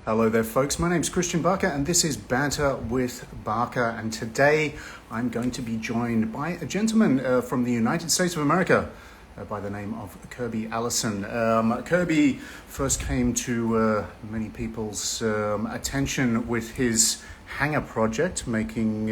Hello there, folks. My name's Christian Barker, and this is Banter with Barker. And today I'm going to be joined by a gentleman from the United States of America by the name of Kirby Allison. Kirby first came to many people's attention with his hanger project, making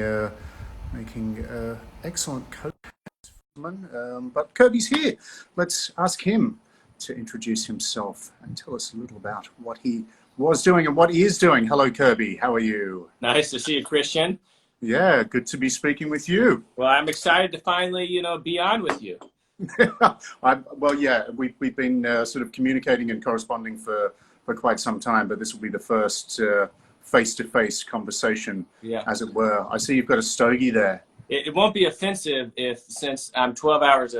excellent coats. But Kirby's here. Let's ask him to introduce himself and tell us a little about what he was doing and what he is doing. Hello, Kirby. How are you? Nice to see you, Christian. Yeah, good to be speaking with you. Well, I'm excited to finally, be on with you. We've been sort of communicating and corresponding for quite some time, but this will be the first face-to-face conversation, as it were. I see you've got a stogie there. It won't be offensive since I'm 12 hours,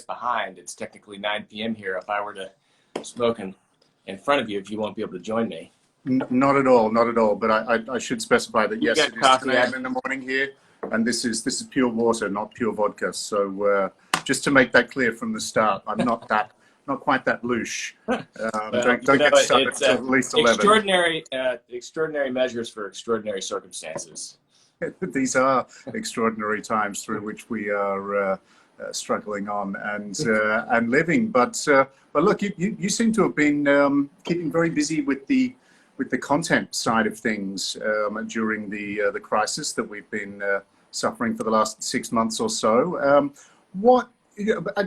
behind. It's technically 9 p.m. here. If I were to smoke in front of you, if you won't be able to join me. Not at all, not at all. But I should specify that yes, it is 10 a.m. in the morning here, and this is pure water, not pure vodka. So just to make that clear from the start, I'm not quite that louche. Don't get started until at least 11. Extraordinary measures for extraordinary circumstances. These are extraordinary times through which we are struggling on and living. But look, you seem to have been keeping very busy with the content side of things during the crisis that we've been suffering for the last 6 months or so.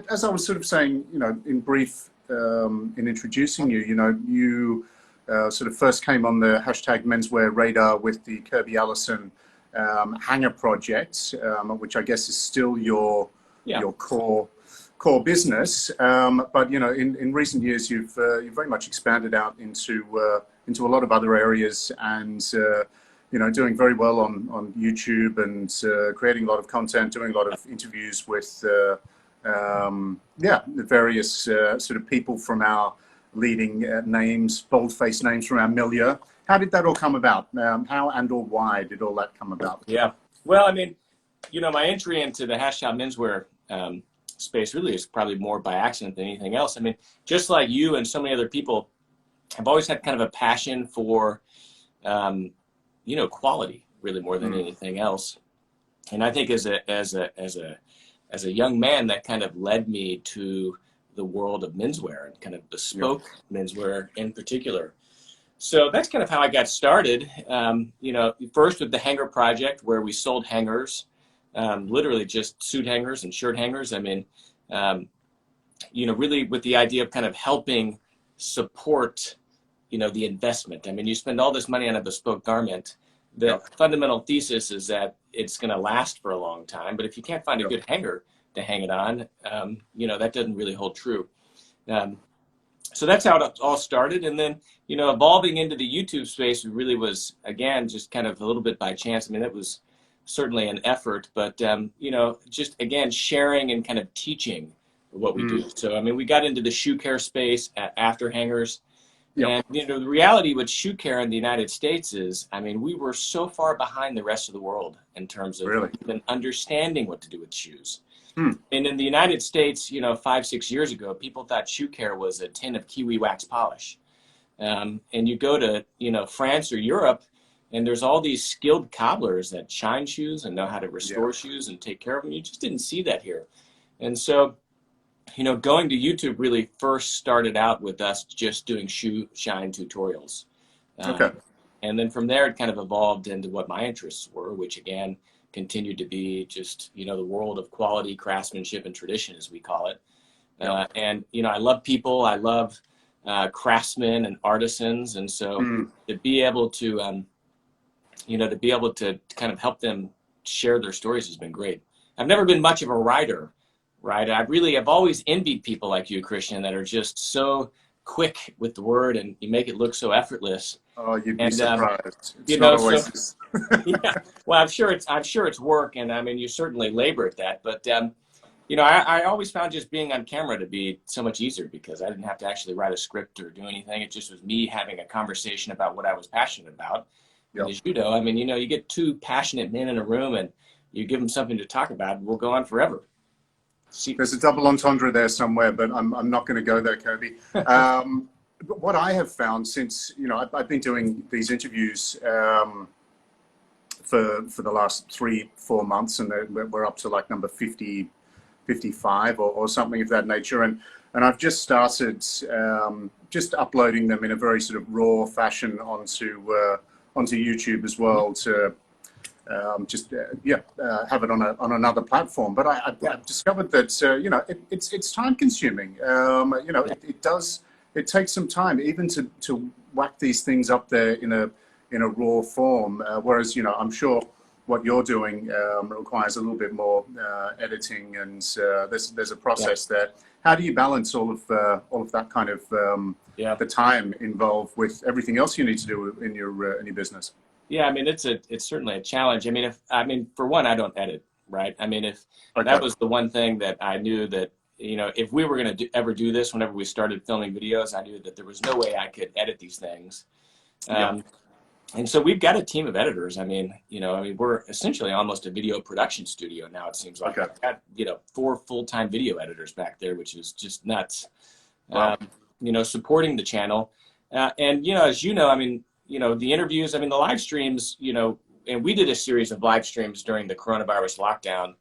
As I was sort of saying, in brief, in introducing you, you sort of first came on the hashtag menswear radar with the Kirby Allison hanger project, which I guess is still your core business. But in recent years, you've very much expanded out into a lot of other areas, and doing very well on YouTube, and creating a lot of content, doing a lot of interviews with the various sort of people from our leading names, bold-faced names from our milieu. How did that all come about? How and or why did all that come about? Yeah. Well, my entry into the hashtag menswear space really is probably more by accident than anything else. Just like you and so many other people, I've always had kind of a passion for, quality, really more than anything else. And I think as a young man, that kind of led me to the world of menswear and kind of bespoke menswear in particular. So that's kind of how I got started. First with the hanger project, where we sold hangers, literally just suit hangers and shirt hangers. Really with the idea of kind of helping support, the investment. You spend all this money on a bespoke garment. The fundamental thesis is that it's going to last for a long time. But if you can't find a good hanger to hang it on, that doesn't really hold true. So that's how it all started. And then, evolving into the YouTube space really was, again, just kind of a little bit by chance. That was certainly an effort, but, just, again, sharing and kind of teaching what we do. So, we got into the shoe care space after hangers. And, the reality with shoe care in the United States is, we were so far behind the rest of the world in terms of even understanding what to do with shoes. And in the United States, 5-6 years ago, people thought shoe care was a tin of kiwi wax polish. And you go to, France or Europe, and there's all these skilled cobblers that shine shoes and know how to restore shoes and take care of them. You just didn't see that here. And so, going to YouTube really first started out with us just doing shoe shine tutorials. And then from there, it kind of evolved into what my interests were, which again, continued to be just, the world of quality, craftsmanship, and tradition, as we call it. And, I love people. I love craftsmen and artisans. And so to be able to, kind of help them share their stories has been great. I've never been much of a writer, right? I've always envied people like you, Christian, that are just so quick with the word, and you make it look so effortless. Oh, you'd be surprised. It's not always. Well, I'm sure it's work, and you certainly labor at that. But I always found just being on camera to be so much easier, because I didn't have to actually write a script or do anything. It just was me having a conversation about what I was passionate about. And as you know, you get two passionate men in a room, and you give them something to talk about, we'll go on forever. There's a double entendre there somewhere, but I'm not going to go there, Kirby. what I have found since, I've been doing these interviews for the last 3-4 months, and we're up to like number 50, 55 or something of that nature. And I've just started just uploading them in a very sort of raw fashion onto YouTube as well to have it on another platform. But I've discovered that it's time consuming. It takes some time even to whack these things up there in a raw form. Whereas I'm sure what you're doing requires a little bit more editing, and there's a process there. How do you balance all of that kind of the time involved with everything else you need to do in your business? Yeah, I mean, it's certainly a challenge. I mean, for one, I don't edit, right? I mean, if that was the one thing that I knew that, if we were going to ever do this, whenever we started filming videos, I knew that there was no way I could edit these things. And so we've got a team of editors. We're essentially almost a video production studio now, it seems like. I've got, 4 full-time video editors back there, which is just nuts. Wow. Supporting the channel. And, as the interviews, the live streams, and we did a series of live streams during the coronavirus lockdown.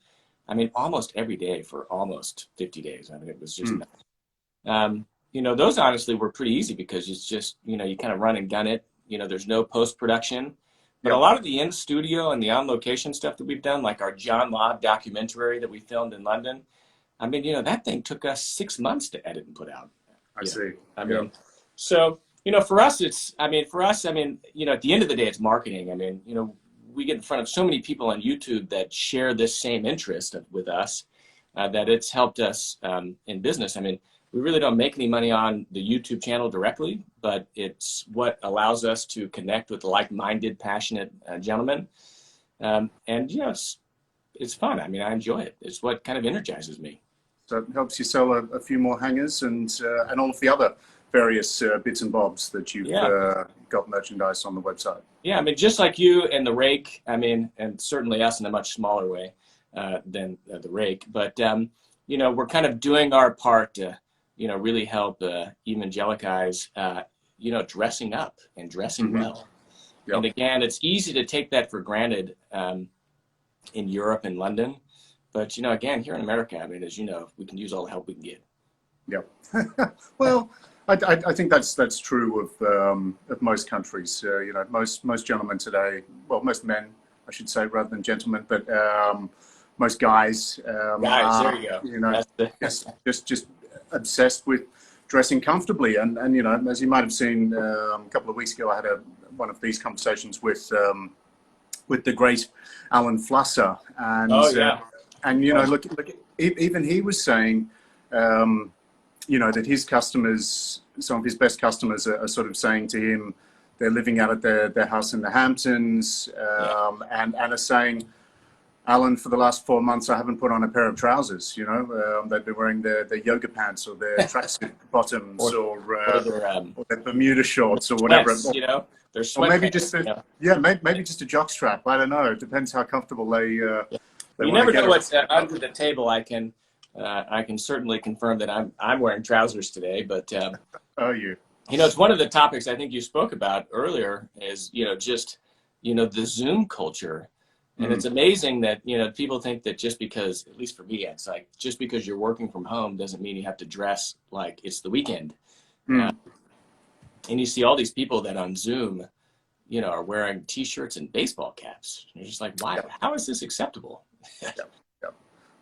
Almost every day for almost 50 days. It was just nuts. Those honestly were pretty easy because it's just, you kind of run and gun it. There's no post-production. But a lot of the in-studio and the on-location stuff that we've done, like our John Law documentary that we filmed in London, that thing took us 6 months to edit and put out. I see. So, for us, at the end of the day, it's marketing. We get in front of so many people on YouTube that share this same interest with us that it's helped us in business. We really don't make any money on the YouTube channel directly, but it's what allows us to connect with like-minded, passionate gentlemen. It's fun. I enjoy it. It's what kind of energizes me. So it helps you sell a few more hangers and all of the other various bits and bobs that you've got merchandise on the website. Yeah, just like you and the Rake, and certainly us in a much smaller way than the Rake. But, we're kind of doing our part to, really help evangelize, dressing up and dressing well. Yep. And again, it's easy to take that for granted in Europe and London. But, again, here in America, as you know, we can use all the help we can get. Yep. Well, I think that's true of most countries. Most gentlemen today, well, most men, I should say, rather than gentlemen, but most guys, there you go. Just obsessed with dressing comfortably. And as you might have seen a couple of weeks ago, I had one of these conversations with the great Alan Flusser, and look, even he was saying. That his customers, some of his best customers are sort of saying to him, they're living out at their house in the Hamptons, and are saying, Alan, for the last 4 months, I haven't put on a pair of trousers. They've been wearing their yoga pants or their tracksuit bottoms or their Bermuda shorts or whatever. They're sweatpants. Or maybe just maybe just a jockstrap. I don't know. It depends how comfortable they. You never know what's under the table. I can certainly confirm that I'm wearing trousers today, but it's one of the topics I think you spoke about earlier is the Zoom culture, and it's amazing that people think that just because, at least for me, it's like just because you're working from home doesn't mean you have to dress like it's the weekend, and you see all these people that on Zoom are wearing T-shirts and baseball caps. And you're just like, why? How is this acceptable?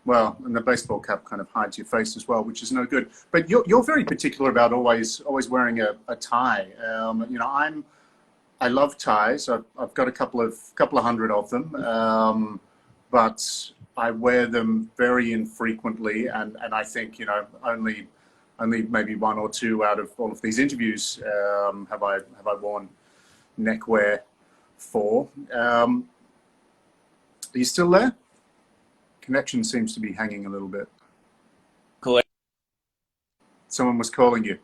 Well, and the baseball cap kind of hides your face as well, which is no good. But you're very particular about always wearing a tie. I love ties. I've got a couple of hundred of them, but I wear them very infrequently, and I think only maybe 1 or 2 out of all of these interviews have I worn neckwear for. Are you still there? Connection seems to be hanging a little bit. Cool. Someone was calling you.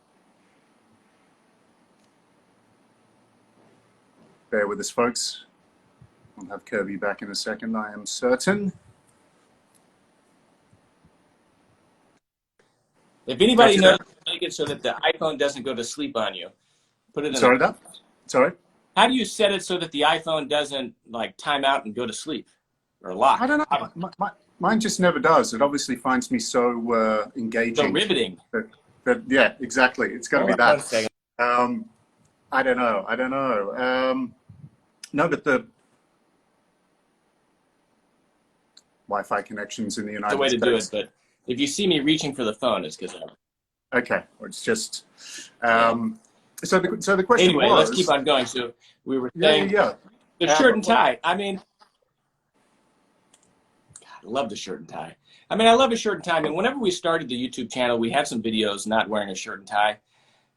Bear with us, folks. We'll have Kirby back in a second, I am certain. If anybody knows make it so that the iPhone doesn't go to sleep on you? Put it in. Sorry, sorry. How do you set it so that the iPhone doesn't like time out and go to sleep or lock? I don't know. Mine just never does. It obviously finds me so engaging. So riveting. Yeah, exactly. It's got to be that. I don't know. No, but the Wi-Fi connections in the United States. The way to do it, but if you see me reaching for the phone, it's because I'm... Okay, well, it's just... So the question anyway, was... let's keep on going. So we were saying the shirt and tie. I mean, God, I love the shirt and tie. I mean, I love a shirt and tie. I mean, whenever we started the YouTube channel, we had some videos not wearing a shirt and tie.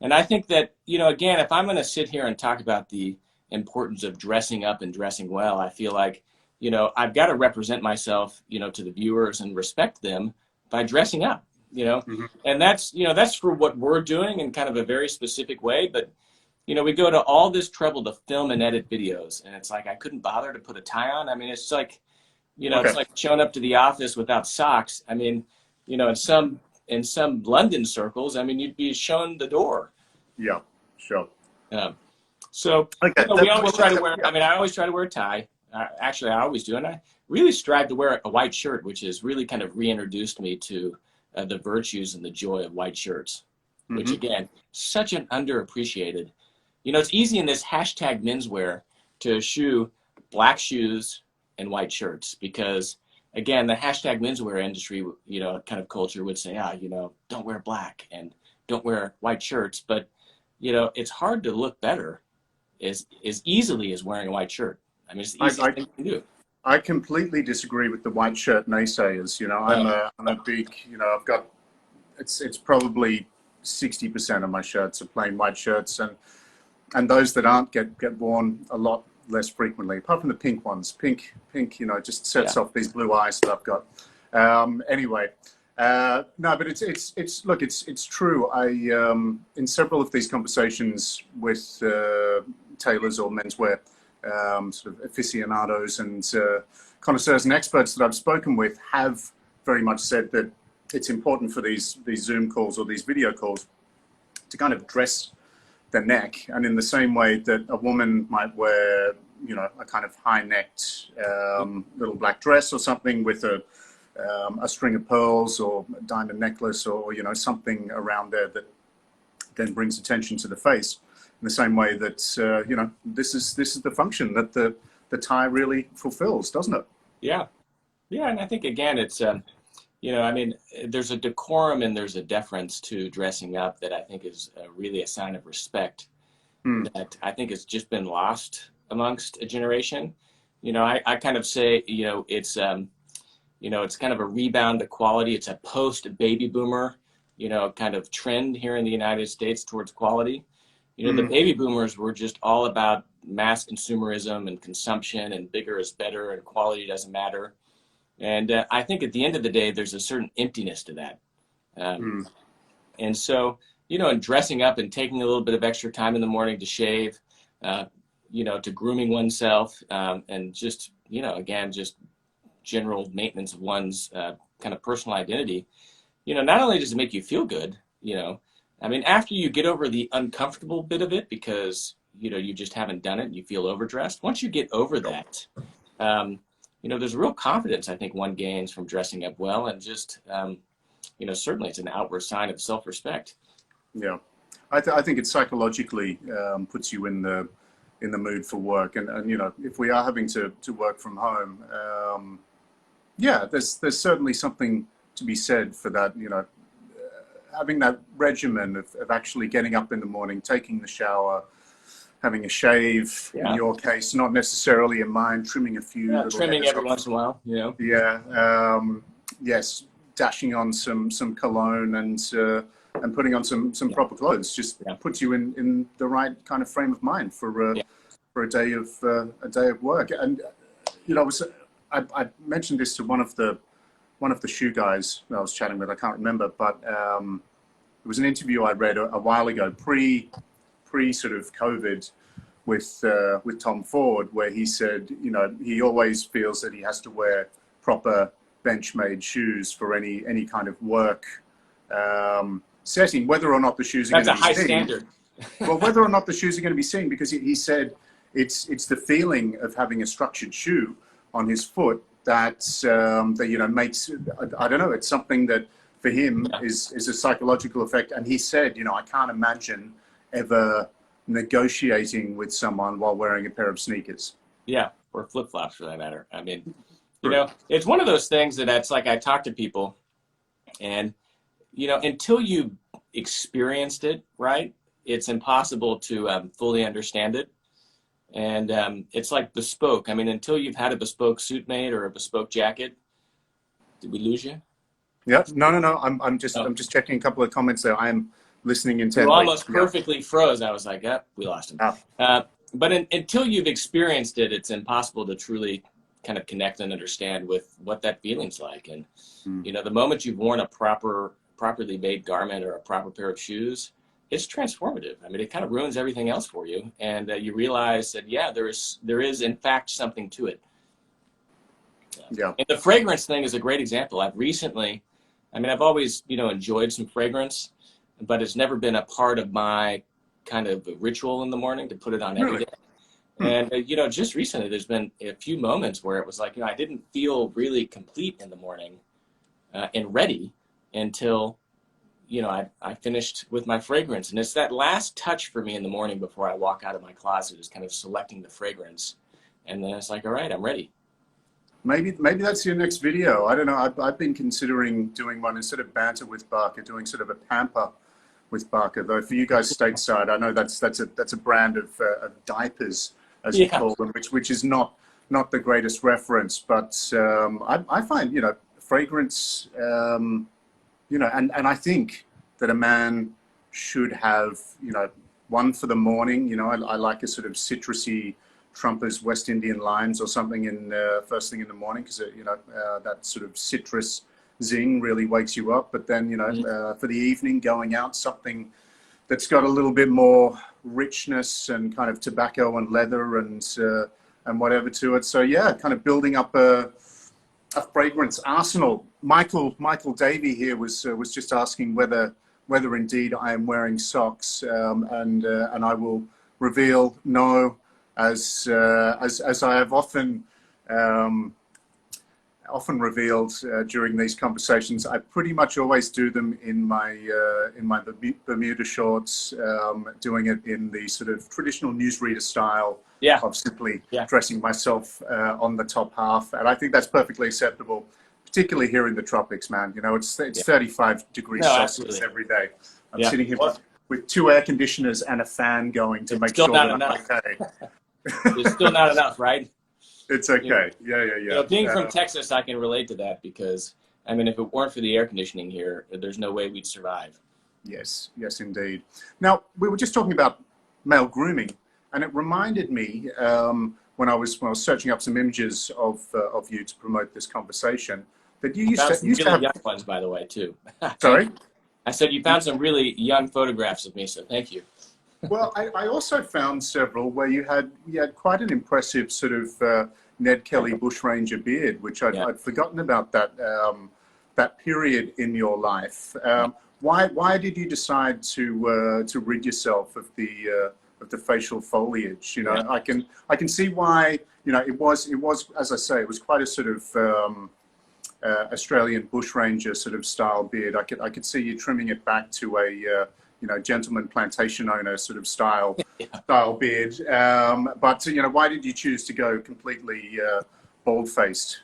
And I think that, you know, again, if I'm going to sit here and talk about the importance of dressing up and dressing well, I feel like, you know, I've got to represent myself, you know, to the viewers and respect them by dressing up, you know, and that's, you know, that's for what we're doing in kind of a very specific way. But, you know, we go to all this trouble to film and edit videos, and it's like, I couldn't bother to put a tie on. I mean, it's like, you know, it's like showing up to the office without socks. I mean, you know, in some London circles, I mean, you'd be shown the door. Yeah, sure. So you know, we always try to wear, I mean, I always try to wear a tie. Actually, I always do. And I really strive to wear a white shirt, which has really kind of reintroduced me to the virtues and the joy of white shirts, which again, such an underappreciated. You know, it's easy in this hashtag menswear to eschew black shoes and white shirts because, again, the hashtag menswear industry, you know, kind of culture would say, you know, don't wear black and don't wear white shirts. But, you know, it's hard to look better as easily as wearing a white shirt. I mean, it's the easiest thing you can do. I completely disagree with the white shirt naysayers. You know, I'm a big, you know, I've got, it's probably 60% of my shirts are plain white shirts, and those that aren't get worn a lot less frequently, apart from the pink ones. Pink, you know, just sets off these blue eyes that I've got. Anyway, no, but it's true. I in several of these conversations with tailors or menswear, sort of aficionados and connoisseurs and experts that I've spoken with have very much said that it's important for these Zoom calls or these video calls to kind of dress the neck, and in the same way that a woman might wear, you know, a kind of high-necked little black dress or something with a string of pearls or a diamond necklace or, you know, something around there that then brings attention to the face. In the same way that, you know, this is the function that the tie really fulfills, doesn't it? Yeah. Yeah. And I think, again, it's, you know, I mean, there's a decorum and there's a deference to dressing up that I think is really a sign of respect that I think has just been lost amongst a generation. You know, I kind of say, you know, it's kind of a rebound to quality. It's a post-baby boomer, you know, kind of trend here in the United States towards quality. You know, the baby boomers were just all about mass consumerism and consumption and bigger is better and quality doesn't matter. And I think at the end of the day, there's a certain emptiness to that. And so, you know, and dressing up and taking a little bit of extra time in the morning to shave, you know, to grooming oneself and just, you know, again, just general maintenance of one's kind of personal identity. You know, not only does it make you feel good, you know, I mean, after you get over the uncomfortable bit of it because, you know, you just haven't done it and you feel overdressed. Once you get over that, you know, there's real confidence I think one gains from dressing up well and just, you know, certainly it's an outward sign of self-respect. Yeah. I think it psychologically puts you in the mood for work. And you know, if we are having to work from home, yeah, there's certainly something to be said for that, you know, having that regimen of actually getting up in the morning, taking the shower, having a shave, in your case, not necessarily in mine, trimming a few little trimming every once in a while, you know. Yeah, yes, dashing on some cologne and putting on some proper clothes just puts you in the right kind of frame of mind for a day of work. And you know, I mentioned this to one of the shoe guys that I was chatting with. I can't remember, but it was an interview I read a while ago, pre sort of COVID, with Tom Ford, where he said, you know, he always feels that he has to wear proper Benchmade shoes for any kind of work setting, whether or not the shoes are That's going a to be high seen. standard. Well, whether or not the shoes are going to be seen, because he said it's the feeling of having a structured shoe on his foot that that makes, I don't know, it's something that for him is a psychological effect. And he said, I can't imagine ever negotiating with someone while wearing a pair of sneakers. Yeah, or flip-flops for that matter. I mean, it's one of those things that's like I talk to people, and until you experienced it, right, it's impossible to fully understand it. And it's like Bespoke. I mean, until you've had a Bespoke suit made or a Bespoke jacket. Did we lose you? Yeah, no. I'm just checking a couple of comments there. I am listening intently. You almost perfectly froze. I was like, we lost him. Oh. But until you've experienced it, it's impossible to truly kind of connect and understand with what that feeling's like. And the moment you've worn a properly made garment or a proper pair of shoes, it's transformative. I mean, it kind of ruins everything else for you, and you realize that there is in fact something to it. Yeah. And the fragrance thing is a great example. I've always enjoyed some fragrance, but it's never been a part of my kind of ritual in the morning to put it on every day. And just recently, there's been a few moments where it was like I didn't feel really complete in the morning and ready until I finished with my fragrance. And it's that last touch for me in the morning before I walk out of my closet is kind of selecting the fragrance. And then it's like, all right, I'm ready. Maybe that's your next video. I don't know. I've been considering doing one instead of banter with Barker, doing sort of a pamper with Barker. Though for you guys stateside, I know that's a brand of diapers, as you call them, which is not the greatest reference. But I find fragrance. And I think that a man should have, one for the morning. I like a sort of citrusy Trumpers West Indian limes or something in first thing in the morning, because that sort of citrus zing really wakes you up. But then for the evening, going out, something that's got a little bit more richness and kind of tobacco and leather and whatever to it. So kind of building up a fragrance arsenal. Michael Davey here was just asking whether indeed I am wearing socks, and I will reveal no, as I have often revealed during these conversations. I pretty much always do them in my Bermuda shorts, doing it in the sort of traditional newsreader style of simply dressing myself on the top half, and I think that's perfectly acceptable, particularly here in the tropics, man. It's 35 degrees Celsius every day. I'm sitting here with 2 air conditioners and a fan going to make sure that I'm okay. It's still not enough, right? It's okay. Yeah. Being from Texas, I can relate to that, because I mean, if it weren't for the air conditioning here, there's no way we'd survive. Yes, indeed. Now, we were just talking about male grooming, and it reminded me when I was searching up some images of you to promote this conversation, that you used to have young ones, by the way, too. Sorry? I said you found some really young photographs of me, so thank you. Well, I also found several where you had quite an impressive sort of Ned Kelly bushranger beard, which I'd forgotten about that period in your life. Why did you decide to rid yourself of the facial foliage? I can see why. It was, as I say, it was quite a sort of Australian bushranger sort of style beard. I could see you trimming it back to a gentleman plantation owner sort of style beard. But why did you choose to go completely bald-faced?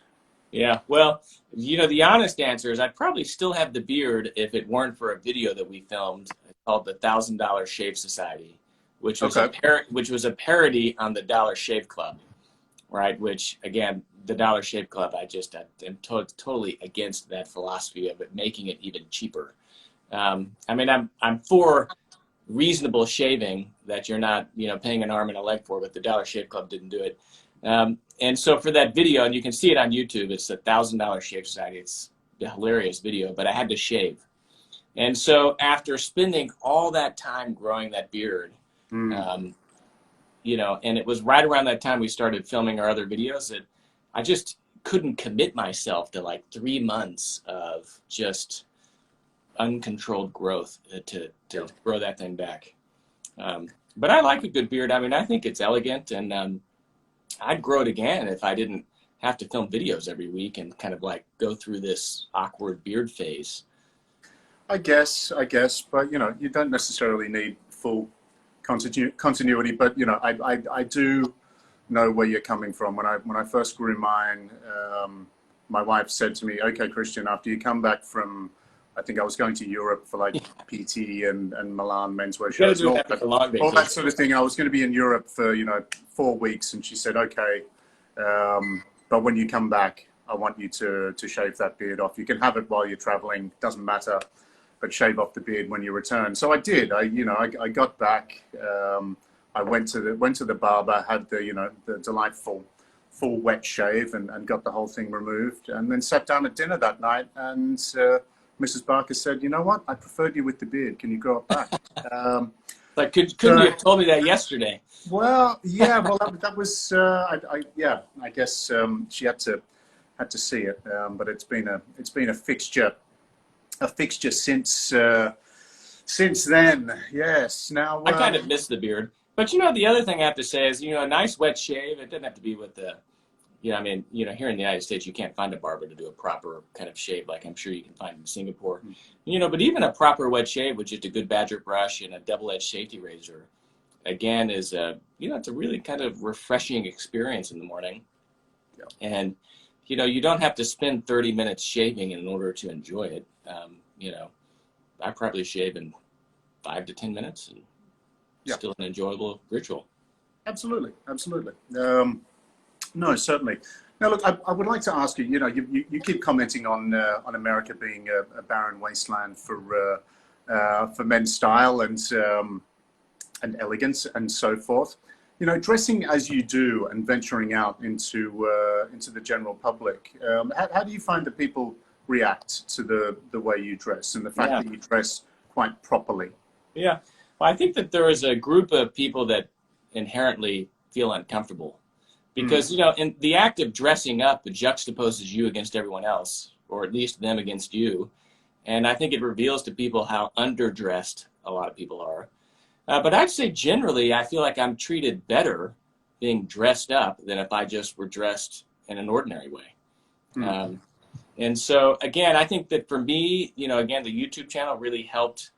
Yeah, well, the honest answer is I'd probably still have the beard if it weren't for a video that we filmed called the $1,000 Shave Society, which was a parody on the Dollar Shave Club, right? Which, again, the Dollar Shave Club, I'm totally against that philosophy of it making it even cheaper. I'm for reasonable shaving that you're not, paying an arm and a leg for, but the Dollar Shave Club didn't do it. And so for that video, and you can see it on YouTube, it's the $1,000 Shave Society. It's a hilarious video, but I had to shave. And so after spending all that time growing that beard, and it was right around that time we started filming our other videos, that I just couldn't commit myself to like 3 months of just uncontrolled growth to grow that thing back. But I like a good beard. I mean, I think it's elegant, and I'd grow it again if I didn't have to film videos every week and kind of like go through this awkward beard phase. I guess, but you know, you don't necessarily need full continuity. But you know, I do know where you're coming from. When I first grew mine, my wife said to me, "Okay, Christian, after you come back from, I think I was going to Europe for like PT and Milan menswear shows, and all that sort of thing. I was going to be in Europe for 4 weeks," and she said, "Okay, but when you come back, I want you to shave that beard off. You can have it while you're traveling, doesn't matter, but shave off the beard when you return." So I did. I got back. I went to the barber, had the delightful full wet shave, and got the whole thing removed, and then sat down at dinner that night, and Mrs. Barker said, "You know what? I preferred you with the beard. Can you grow it back?" Like, couldn't you have told me that yesterday? Well, yeah. Well, that was I guess she had to see it, but it's been a fixture since then. Yes. Now I kind of miss the beard, but the other thing I have to say is a nice wet shave. It doesn't have to be with the. I mean, here in the United States, you can't find a barber to do a proper kind of shave like I'm sure you can find in Singapore. But even a proper wet shave with just a good badger brush and a double-edged safety razor, again, is it's a really kind of refreshing experience in the morning. Yeah. And, you don't have to spend 30 minutes shaving in order to enjoy it. I probably shave in 5 to 10 minutes and still an enjoyable ritual. Absolutely. No, certainly. Now, look, I would like to ask you. You keep commenting on America being a barren wasteland for men's style and elegance and so forth. Dressing as you do and venturing out into the general public. How do you find that people react to the way you dress and the fact that you dress quite properly? Yeah, well, I think that there is a group of people that inherently feel uncomfortable. Because, in the act of dressing up, it juxtaposes you against everyone else, or at least them against you. And I think it reveals to people how underdressed a lot of people are. But I'd say generally, I feel like I'm treated better being dressed up than if I just were dressed in an ordinary way. And so, again, I think that for me, again, the YouTube channel really helped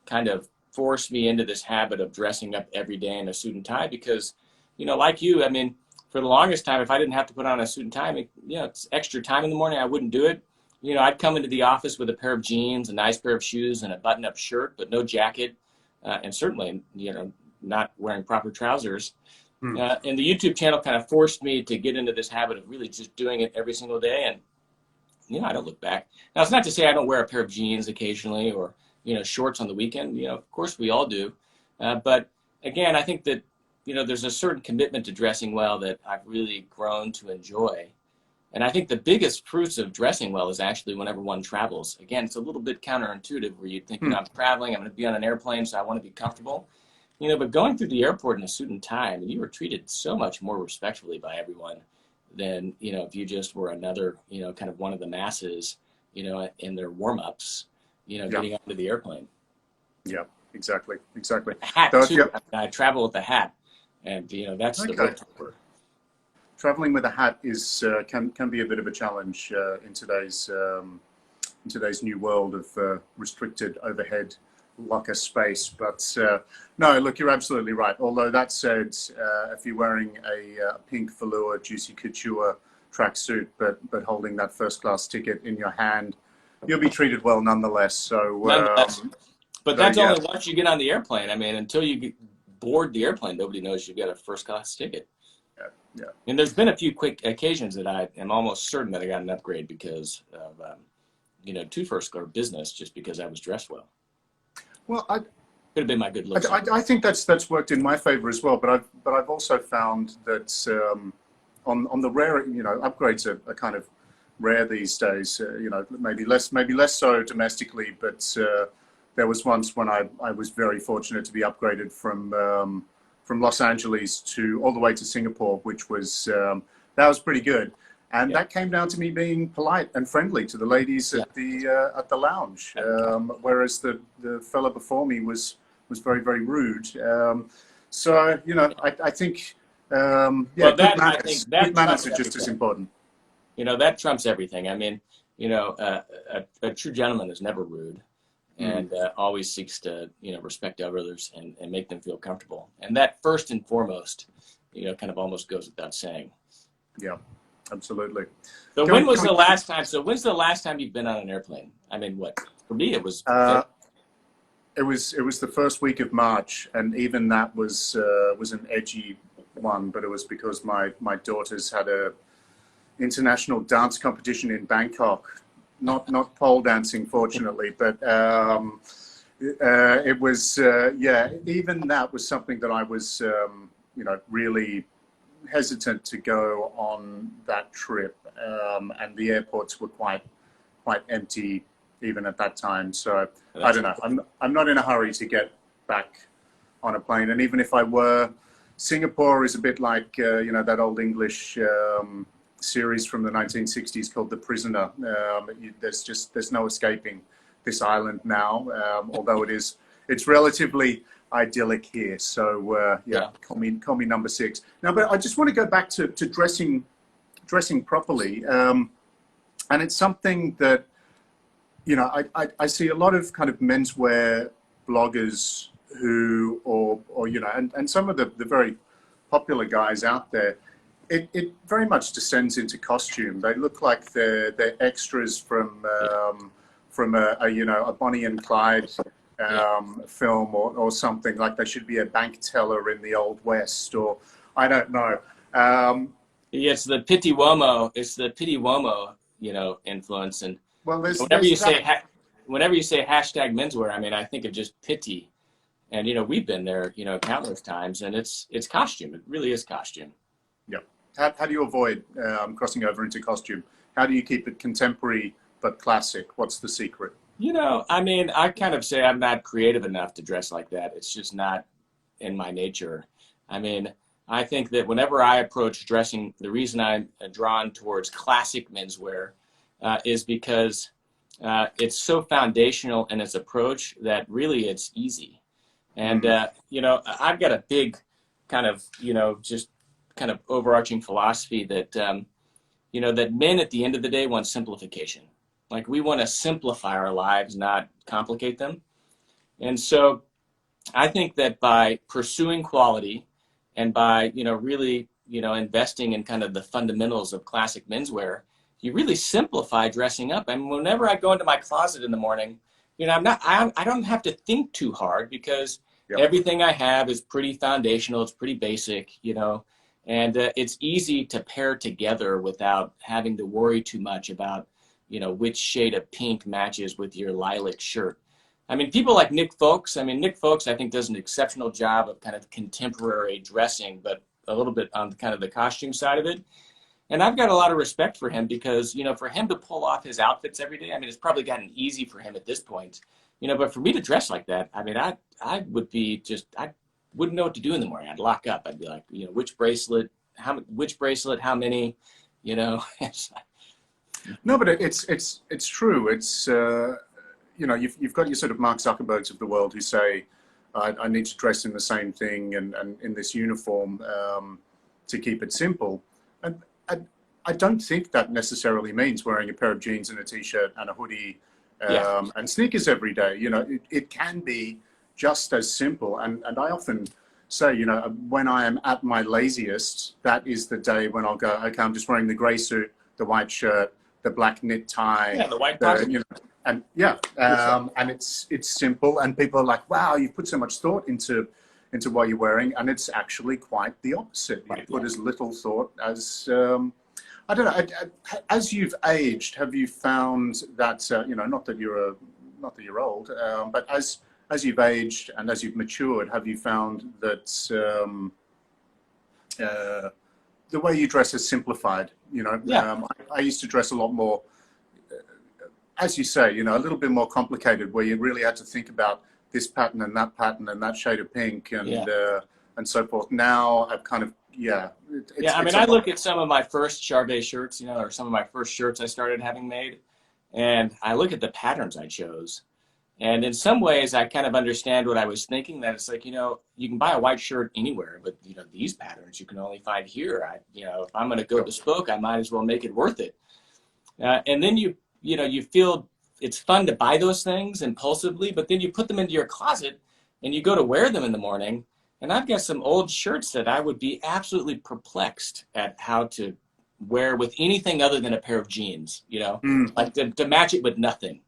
kind of force me into this habit of dressing up every day in a suit and tie because, like you, I mean, for the longest time, if I didn't have to put on a suit and tie, it's extra time in the morning, I wouldn't do it. I'd come into the office with a pair of jeans, a nice pair of shoes, and a button-up shirt, but no jacket, and certainly, not wearing proper trousers. And the YouTube channel kind of forced me to get into this habit of really just doing it every single day, and, I don't look back. Now, it's not to say I don't wear a pair of jeans occasionally or, shorts on the weekend. Of course we all do. But, again, I think that, there's a certain commitment to dressing well that I've really grown to enjoy. And I think the biggest fruits of dressing well is actually whenever one travels. Again, it's a little bit counterintuitive where you think, I'm traveling, I'm going to be on an airplane, so I want to be comfortable. But going through the airport in a suit and tie, you were treated so much more respectfully by everyone than, if you just were another, kind of one of the masses, in their warm-ups, getting onto the airplane. Yeah, exactly. A hat, too. I travel with a hat. And that's the word. Traveling with a hat is can be a bit of a challenge in today's new world of restricted overhead locker space. But no, look, you're absolutely right. Although that said, if you're wearing a pink velour juicy couture tracksuit, but holding that first class ticket in your hand, you'll be treated well nonetheless. So, but that's only once you get on the airplane. I mean, until you board the airplane, nobody knows you've got a first class ticket. Yeah. And there's been a few quick occasions that I am almost certain that I got an upgrade because of, to first class business just because I was dressed well. Well, could have been my good looks. I think that's worked in my favor as well. But I've also found that on the rare, upgrades are kind of rare these days. Maybe less so domestically, but there was once when I was very fortunate to be upgraded from Los Angeles to all the way to Singapore, which was that was pretty good. And Yeah. that came down to me being polite and friendly to the ladies at the lounge, whereas the fella before me was very, very rude. So you know, I think Well, that I think that good manners trumps are just as everything. important. You know, that trumps everything. I mean, you know, a true gentleman is never rude, Mm, and always seeks to, you know, respect others and make them feel comfortable. And that first and foremost, you know, kind of almost goes without saying. yeah, absolutely. So when Going, was going, the last time? So when's the last time you've been on an airplane? I mean, what for me it was. uh, it was the first week of March, and even that was an edgy one, but it was because my daughters had a international dance competition in Bangkok. Not pole dancing, fortunately, but it was yeah. Even that was something that I was you know, really hesitant to go on that trip, and the airports were quite empty even at that time. So I don't know. I'm not in a hurry to get back on a plane, and even if I were, Singapore is a bit like you know, that old English series from the 1960s called The Prisoner. There's no escaping this island now, although it's relatively idyllic here. So yeah, call me number six. Now, but I just want to go back to dressing properly, and it's something that, you know, I see a lot of kind of menswear bloggers who, or you know, and some of the very popular guys out there. It very much descends into costume. They look like they're extras from a you know, a Bonnie and Clyde film or something. Like they should be a bank teller in the Old West, or I don't know. Yeah, it's the pity womo. It's the pity womo, you know, influence. And Well, whenever there's you that. say whenever you say hashtag menswear, I mean, I think of just pity. And you know, we've been there, you know, countless times, and it's costume. It really is costume. Yeah. How do you avoid crossing over into costume? How do you keep it contemporary but classic? What's the secret? You know, I mean, I kind of say I'm not creative enough to dress like that. It's just not in my nature. I mean, I think that whenever I approach dressing, the reason I'm drawn towards classic menswear is because it's so foundational in its approach that really it's easy. And, Mm, you know, I've got a big kind of, you know, just kind of overarching philosophy that, you know, that men at the end of the day want simplification. Like we want to simplify our lives, not complicate them. And so I think that by pursuing quality and by, you know, really, you know, investing in kind of the fundamentals of classic menswear, you really simplify dressing up. And whenever I go into my closet in the morning, you know, I don't have to think too hard because yep. everything I have is pretty foundational. It's pretty basic, you know, and it's easy to pair together without having to worry too much about, you know, which shade of pink matches with your lilac shirt. I mean, people like Nick Folks. I mean, Nick Folks, I think, does an exceptional job of kind of contemporary dressing, but a little bit on kind of the costume side of it. And I've got a lot of respect for him because, you know, for him to pull off his outfits every day, I mean, it's probably gotten easy for him at this point, you know, but for me to dress like that, I mean, I would be just, I wouldn't know what to do in the morning. I'd lock up. I'd be like, you know, which bracelet, how many, you know. No, but it's true. It's you know, you've got your sort of Mark Zuckerbergs of the world who say, I need to dress in the same thing and in this uniform to keep it simple. And I don't think that necessarily means wearing a pair of jeans and a t-shirt and a hoodie Yeah. and sneakers every day. You know, it can be just as simple. And I often say, you know, when I am at my laziest, that is the day when I'll go, okay, I'm just wearing the gray suit, the white shirt, the black knit tie, Yeah, the white pocket. you know, and yeah, and it's simple, and people are like, wow, you've put so much thought into what you're wearing, and it's actually quite the opposite. You put as little thought as I don't know. As you've aged, have you found that you know, not that you're old, but as you've aged and as you've matured, have you found that the way you dress has simplified? You know, Yeah. I used to dress a lot more, as you say, you know, a little bit more complicated, where you really had to think about this pattern and that shade of pink and Yeah. and so forth. Now I've kind of, yeah, Yeah, I mean, I look at some of my first Charvet shirts, you know, or some of my first shirts I started having made, and I look at the patterns I chose. And in some ways, I kind of understand what I was thinking, that it's like, you know, you can buy a white shirt anywhere, but, you know, these patterns you can only find here. You know, if I'm going to go bespoke, I might as well make it worth it. And then you know, you feel it's fun to buy those things impulsively, but then you put them into your closet and you go to wear them in the morning. And I've got some old shirts that I would be absolutely perplexed at how to wear with anything other than a pair of jeans, you know, like to match it with nothing.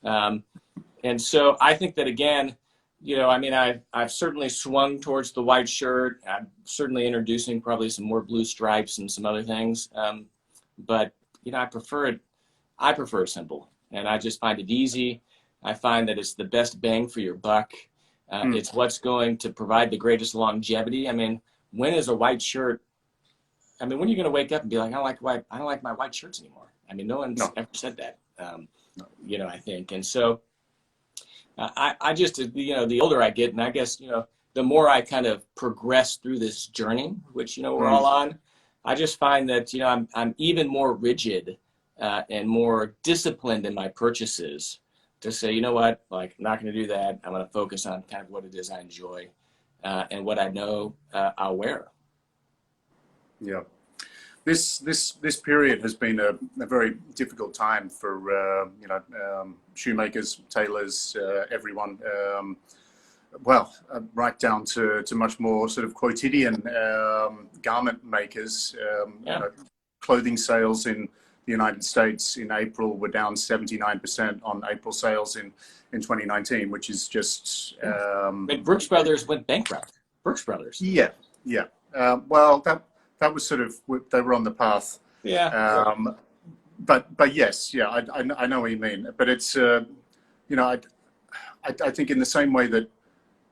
And so I think that, again, you know, I mean, I've certainly swung towards the white shirt. I'm certainly introducing probably some more blue stripes and some other things. But, you know, I prefer it simple, and I just find it easy. I find that it's the best bang for your buck. It's what's going to provide the greatest longevity. I mean, when is a white shirt? I mean, when are you going to wake up and be like, I don't like my white shirts anymore? I mean, no one's ever said that, you know, I think. And so I just, you know, the older I get, and I guess, you know, the more I kind of progress through this journey, which, you know, we're all on, I just find that, you know, I'm even more rigid and more disciplined in my purchases, to say, you know what, like, I'm not going to do that. I'm going to focus on kind of what it is I enjoy and what I know I'll wear. Yeah. This period has been a very difficult time for you know, shoemakers, tailors, everyone. Well, right down to much more sort of quotidian garment makers. You know, clothing sales in the United States in April were down 79% on April sales in 2019, which is just. But Brooks Brothers went bankrupt. Brooks Brothers. Yeah. Well, that was sort of, they were on the path. Yeah. But yes, yeah, I know what you mean. But it's, you know, I think in the same way that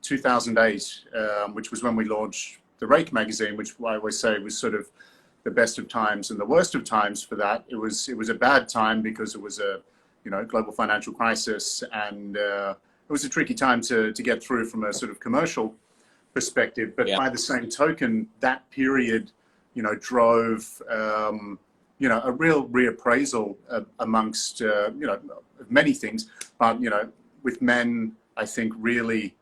2008, which was when we launched the Rake magazine, which I always say was sort of the best of times and the worst of times for that. It was a bad time because it was a, you know, global financial crisis, and it was a tricky time to get through from a sort of commercial perspective. But by the same token, that period, you know, drove, you know, a real reappraisal amongst, you know, many things. But, you know, with men, I think really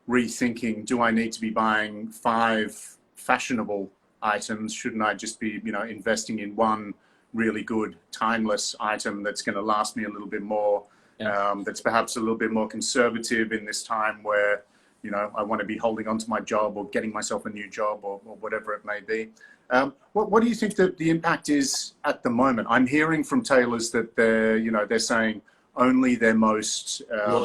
rethinking, do I need to be buying 5 fashionable items? Shouldn't I just be, you know, investing in one really good timeless item that's going to last me a little bit more, that's perhaps a little bit more conservative in this time where, you know, I want to be holding on to my job or getting myself a new job or whatever it may be. What do you think that the impact is at the moment? I'm hearing from tailors that they're saying only their most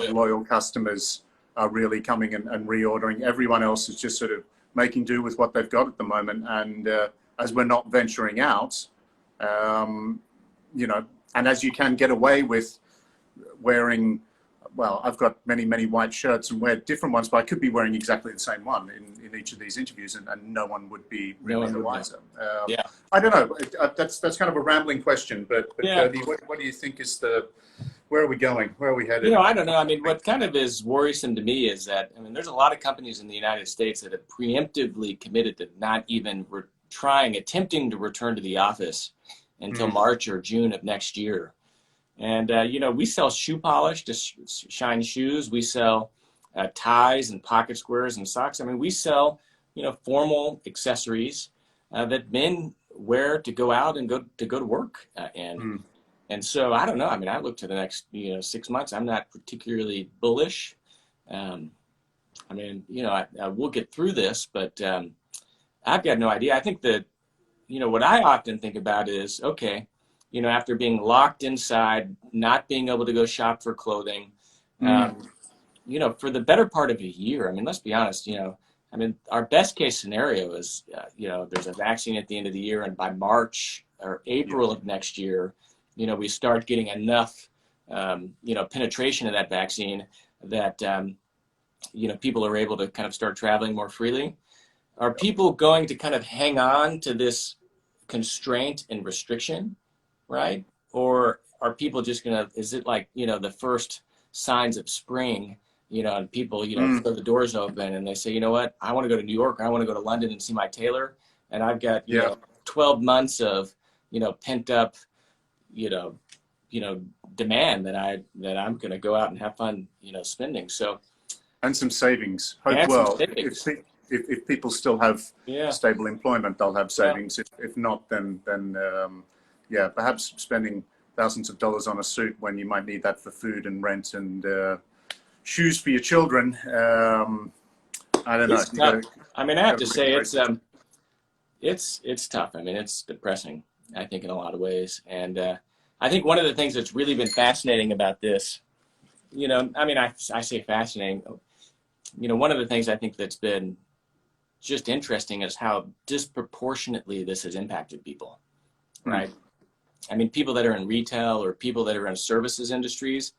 loyal customers are really coming and reordering. Everyone else is just sort of making do with what they've got at the moment. And as we're not venturing out, you know, and as you can get away with wearing, well, I've got many white shirts and wear different ones, but I could be wearing exactly the same one in each of these interviews, and no one would be really the wiser. I don't know. That's kind of a rambling question, but Kirby, what do you think is where are we going? Where are we headed? You know, I don't know. I mean, what kind of is worrisome to me is that, I mean, there's a lot of companies in the United States that have preemptively committed to not even attempting to return to the office until March or June of next year. And, you know, we sell shoe polish to shine shoes. We sell ties and pocket squares and socks. I mean, we sell, you know, formal accessories that men wear to go out and go to work in. And so I don't know. I mean, I look to the next, you know, 6 months. I'm not particularly bullish. I mean, you know, I will get through this, but I've got no idea. I think that, you know, what I often think about is, okay, you know, after being locked inside, not being able to go shop for clothing, you know, for the better part of a year. I mean, let's be honest, you know, I mean, our best case scenario is, you know, there's a vaccine at the end of the year, and by March or April of next year, you know, we start getting enough, you know, penetration of that vaccine that, you know, people are able to kind of start traveling more freely. Are people going to kind of hang on to this constraint and restriction, right? Or are people just going to, is it like, you know, the first signs of spring, you know, and people, you know, throw the doors open and they say, you know what, I want to go to New York, or I want to go to London and see my tailor. and I've got, you know, 12 months of, you know, pent up, you know, demand that I'm going to go out and have fun, you know, spending. So, and some savings. Hope and well. some savings. If people still have stable employment, they'll have savings. If not, then yeah, perhaps spending thousands of dollars on a suit when you might need that for food and rent and shoes for your children. I don't know. Tough. I mean, I have to say it's tough. I mean, it's depressing, I think, in a lot of ways. And I think one of the things that's really been fascinating about this, you know, I mean, I say fascinating, you know, one of the things I think that's been just interesting is how disproportionately this has impacted people, right? I mean, people that are in retail or people that are in services industries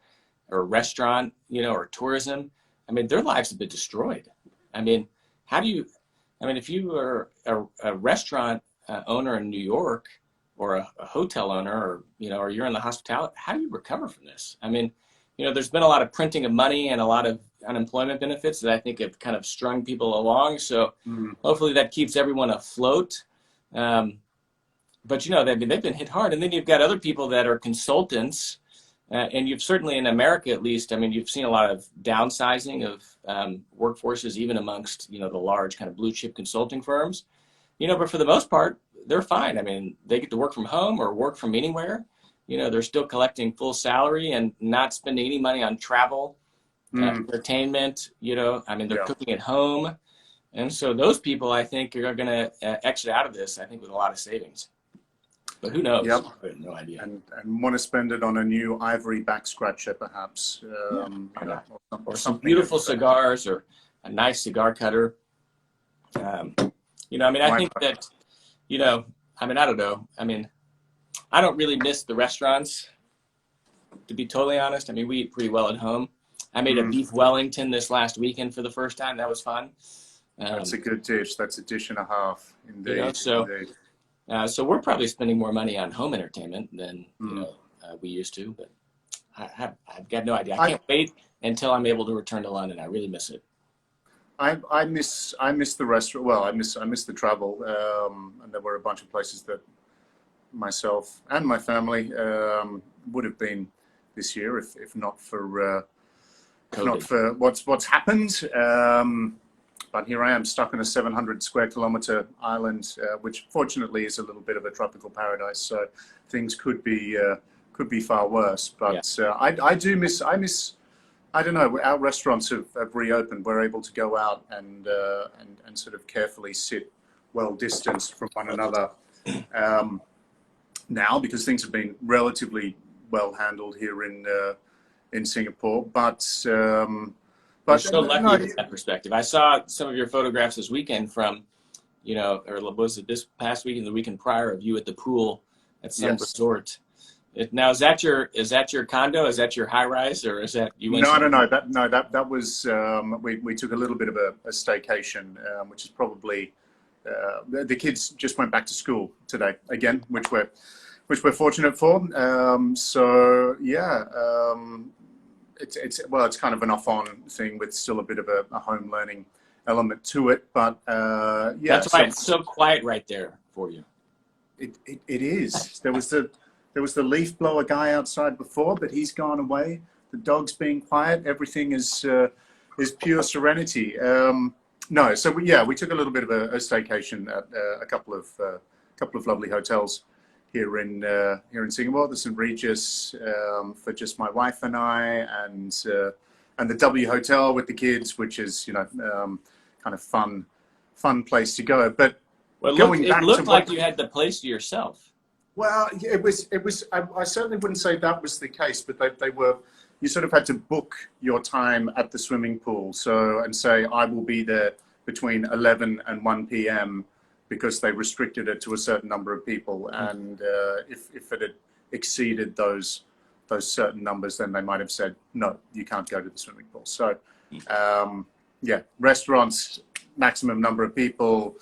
or restaurant, you know, or tourism, I mean, their lives have been destroyed. I mean, if you are a restaurant owner in New York or a hotel owner, or, you know, or you're in the hospitality, how do you recover from this? I mean, you know, there's been a lot of printing of money and a lot of unemployment benefits that I think have kind of strung people along. So hopefully that keeps everyone afloat. But, you know, they've been hit hard. And then you've got other people that are consultants. And you've certainly, in America at least, I mean, you've seen a lot of downsizing of workforces, even amongst, you know, the large kind of blue chip consulting firms. You know, but for the most part, they're fine. I mean, they get to work from home or work from anywhere. You know, they're still collecting full salary and not spending any money on travel, entertainment. You know, I mean, they're cooking at home. And so those people, I think, are going to exit out of this, I think, with a lot of savings. But who knows? Yep. I have no idea. And want to spend it on a new ivory back scratcher, perhaps. You know, or some beautiful cigars or a nice cigar cutter. You know, I mean, I think that, you know, I mean, I don't know. I mean, I don't really miss the restaurants, to be totally honest. I mean, we eat pretty well at home. I made a beef Wellington this last weekend for the first time. That was fun. That's a good dish. That's a dish and a half, indeed. You know, so we're probably spending more money on home entertainment than you know we used to. But I've got no idea. I can't wait until I'm able to return to London. I really miss it. I miss the restaurant. Well, I miss the travel, and there were a bunch of places that myself and my family would have been this year if not for what's happened. But here I am stuck in a 700 square kilometer island, which fortunately is a little bit of a tropical paradise. So things could be far worse. But I do miss. I don't know. Our restaurants have reopened. We're able to go out and sort of carefully sit well distanced from one another now, because things have been relatively well handled here in Singapore. But you're so lucky in that perspective. I saw some of your photographs this weekend from, you know, or was it this past weekend, the weekend prior, of you at the pool at some resort. Now, is that your condo? Is that your high rise, or is that you? No. That was we took a little bit of a staycation, which is probably the kids just went back to school today again, which we're fortunate for. So yeah. It's kind of an off-on thing with still a bit of a home learning element to it, but yeah. That's why it's so quiet right there for you. It is. There was the leaf blower guy outside before, but he's gone away. The dog's being quiet. Everything is pure serenity. No, so we took a little bit of a staycation at a couple of lovely hotels here in Singapore, the St. Regis for just my wife and I, and the W Hotel with the kids, which is, you know, kind of fun place to go. But it looked like you had the place to yourself. Well, it was. I certainly wouldn't say that was the case, but they were. You sort of had to book your time at the swimming pool, and say I will be there between 11 and 1 p.m. because they restricted it to a certain number of people, and if it had exceeded those certain numbers, then they might have said no, you can't go to the swimming pool. So restaurants, maximum number of people.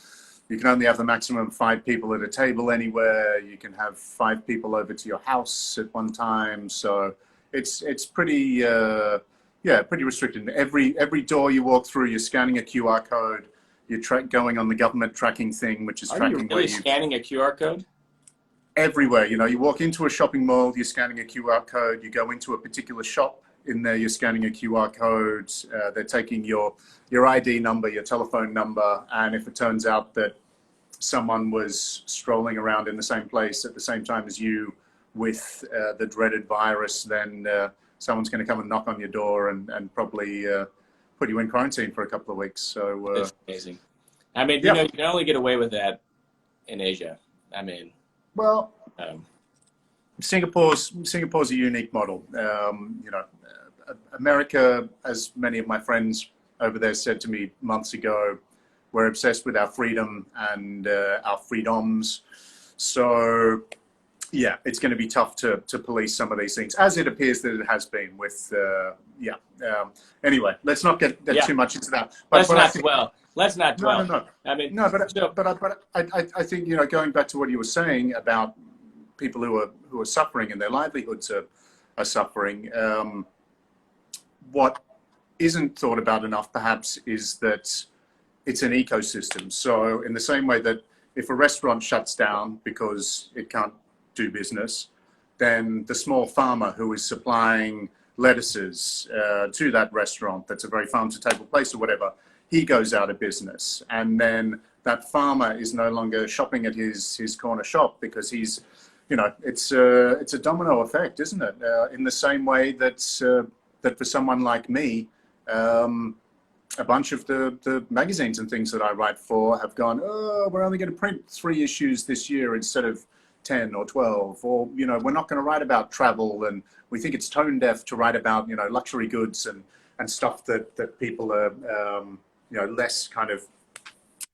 You can only have the maximum 5 people at a table anywhere. You can have 5 people over to your house at one time. So it's pretty pretty restricted. Every door you walk through, you're scanning a QR code. you're going on the government tracking thing, which is Are tracking you where really you scanning a QR code? everywhere. You know, you walk into a shopping mall, you're scanning a QR code. You go into a particular shop, in there you're scanning a QR code. They're taking your ID number, your telephone number, and if it turns out that someone was strolling around in the same place at the same time as you with the dreaded virus, then someone's going to come and knock on your door and probably put you in quarantine for a couple of weeks. So It's amazing. I mean, yeah. you can only get away with that in Asia. I mean, Well, Singapore's a unique model. America, as many of my friends over there said to me months ago, we're obsessed with our freedom and our freedoms. So, yeah, it's going to be tough to police some of these things, as it appears that it has been with, anyway, let's not get too much into that. Let's not dwell. No. I mean, but I think, going back to what you were saying about people who are suffering and their livelihoods are suffering, what isn't thought about enough perhaps is that it's an ecosystem. So in the same way that if a restaurant shuts down because it can't do business, then the small farmer who is supplying lettuces to that restaurant, that's a very farm to table place or whatever, he goes out of business. And then that farmer is no longer shopping at his corner shop because he's, it's a domino effect, isn't it? In the same way that for someone like me, a bunch of the magazines and things that I write for have gone, oh, we're only going to print 3 issues this year instead of 10 or 12, or, we're not going to write about travel, and we think it's tone deaf to write about, luxury goods and stuff that people are, less kind of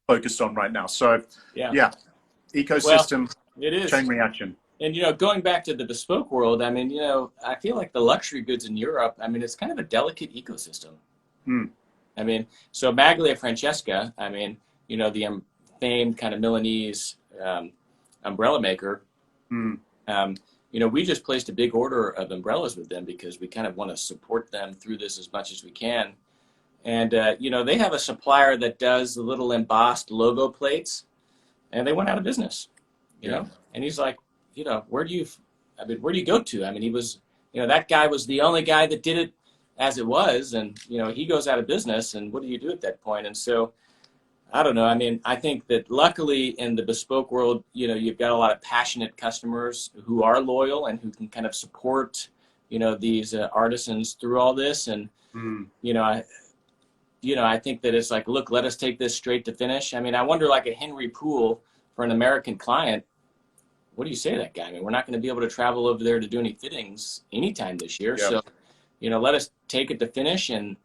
focused on right now. So, yeah, ecosystem, well, it is. Chain reaction. And, going back to the bespoke world, I mean, I feel like the luxury goods in Europe, I mean, it's kind of a delicate ecosystem. I mean, so Maglia Francesca, I mean, the famed kind of Milanese umbrella maker, we just placed a big order of umbrellas with them because we kind of want to support them through this as much as we can. And, they have a supplier that does the little embossed logo plates, and they went out of business, you know? And he's like, where do you go to? I mean, he was, that guy was the only guy that did it as it was, and, he goes out of business, and what do you do at that point? And so, I don't know. I mean, I think that luckily in the bespoke world, you've got a lot of passionate customers who are loyal and who can kind of support, these artisans through all this. And, I think that it's like, look, let us take this straight to finish. I mean, I wonder, like a Henry Poole for an American client, what do you say to that guy? I mean, we're not going to be able to travel over there to do any fittings anytime this year. Yep. So, let us take it to finish, and,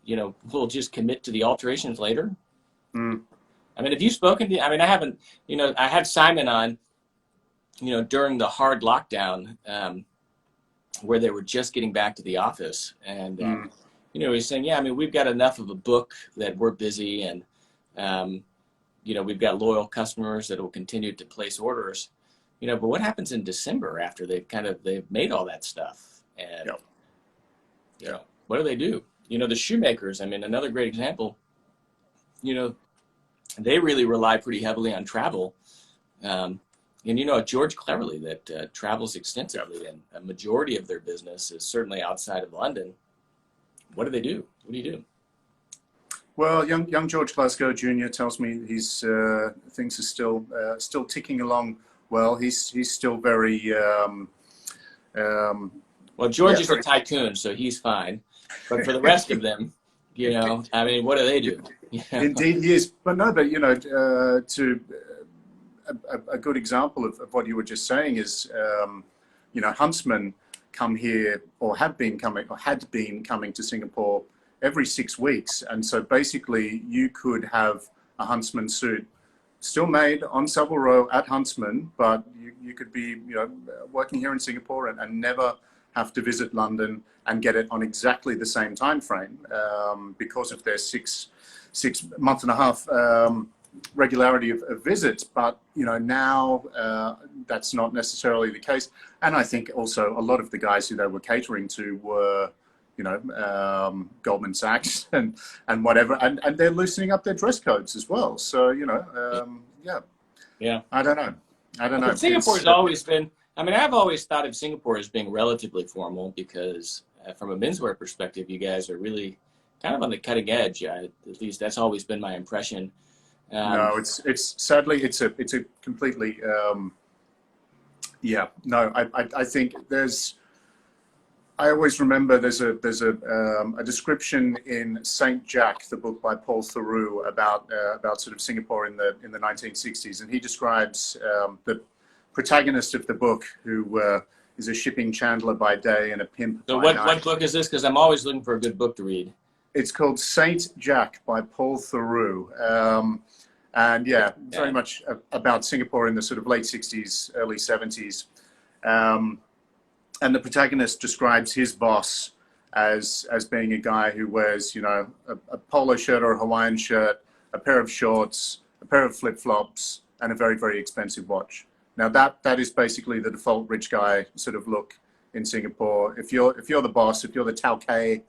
we'll just commit to the alterations later. I mean, have you spoken to, I mean, I haven't, I had Simon on, during the hard lockdown, where they were just getting back to the office. And, he's saying, yeah, I mean, we've got enough of a book that we're busy, and, we've got loyal customers that will continue to place orders, but what happens in December after they've made all that stuff? And, what do they do? The shoemakers, I mean, another great example, they really rely pretty heavily on travel. And, George Cleverly that travels extensively, and a majority of their business is certainly outside of London. What do they do? What do you do? Well, young George Glasgow Jr. tells me things are still ticking along well. He's still very... well, George is a tycoon, so he's fine. But for the rest of them, I mean, what do they do? Indeed, he is. But no, a good example of what you were just saying is, huntsmen come here, or had been coming to Singapore every 6 weeks. And so basically you could have a huntsman suit still made on Savile Row at Huntsman, but you could be, working here in Singapore and never have to visit London and get it on exactly the same time frame, because of their 6 month and a half regularity of visits. But now that's not necessarily the case. And I think also a lot of the guys who they were catering to were Goldman Sachs and whatever, and they're loosening up their dress codes as well. So Yeah. I don't know. Singapore's always been. I mean, I've always thought of Singapore as being relatively formal because, from a menswear perspective, you guys are really kind of on the cutting edge. At least that's always been my impression. No, it's sadly it's a completely No, I think I always remember there's a description in Saint Jack, the book by Paul Theroux, about sort of Singapore in the 1960s, and he describes the protagonist of the book, who is a shipping chandler by day and a pimp by night. What book is this? Because I'm always looking for a good book to read. It's called Saint Jack by Paul Theroux. And very much about Singapore in the sort of late 60s, early 70s. And the protagonist describes his boss as being a guy who wears, a polo shirt or a Hawaiian shirt, a pair of shorts, a pair of flip-flops, and a very, very expensive watch. Now that is basically the default rich guy sort of look in Singapore. If you're the boss, if you're the tauke,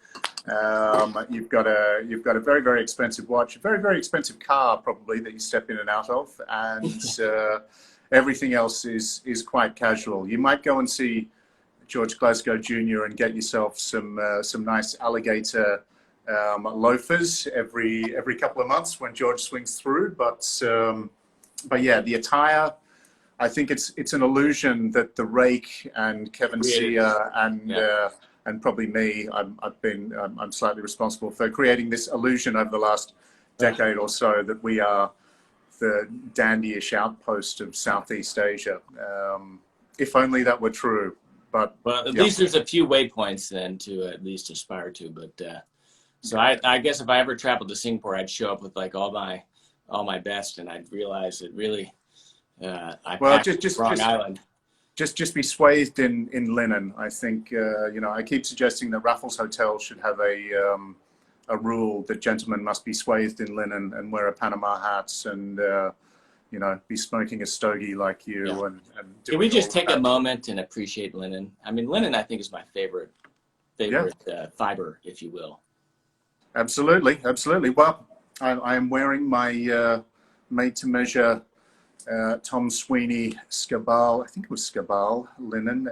you've got a very, very expensive watch, a very, very expensive car probably that you step in and out of, and everything else is quite casual. You might go and see George Glasgow Jr. and get yourself some nice alligator loafers every couple of months when George swings through. But yeah, the attire, I think it's an illusion that the Rake and Kevin Sear and probably me, I'm slightly responsible for creating this illusion over the last decade or so that we are the dandyish outpost of Southeast Asia. If only that were true. But well, at least there's a few waypoints then to at least aspire to. But so I guess if I ever traveled to Singapore, I'd show up with like all my best, and I'd realize that really I packed the wrong island. Just be swathed in linen. I think I keep suggesting that Raffles Hotel should have a rule that gentlemen must be swathed in linen and wear a Panama hats and be smoking a stogie like you. Yeah. And can we just take a moment and appreciate linen? I mean, linen I think is my favorite fiber, if you will. Absolutely. Well, I am wearing my made-to-measure Tom Sweeney Scabal, I think it was Scabal linen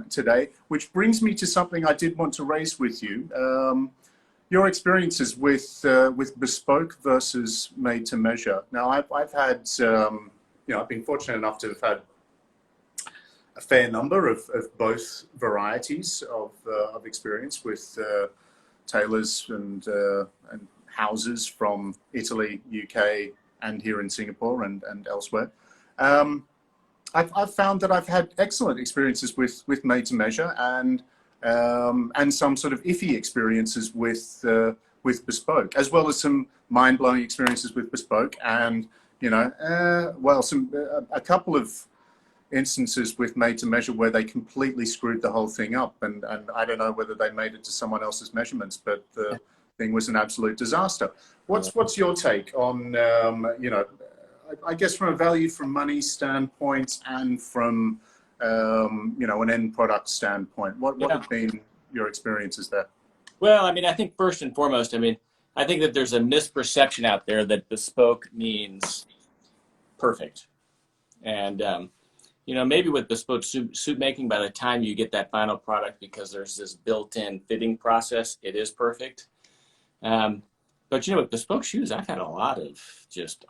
today, which brings me to something I did want to raise with you. Your experiences with Bespoke versus made-to-measure. Now, I've had, I've been fortunate enough to have had a fair number of both varieties of experience with tailors and houses from Italy, UK, and here in Singapore and elsewhere. I've found that I've had excellent experiences with made-to-measure and some sort of iffy experiences with Bespoke, as well as some mind-blowing experiences with Bespoke, and a couple of instances with made-to-measure where they completely screwed the whole thing up, and I don't know whether they made it to someone else's measurements, but the thing was an absolute disaster. What's your take on I guess from a value for money standpoint and from an end product standpoint, what have been your experiences there? Well, I mean, I think first and foremost, I think that there's a misperception out there that Bespoke means perfect. And, maybe with Bespoke suit making, by the time you get that final product, because there's this built-in fitting process, it is perfect. But, with Bespoke shoes, I've had a lot of just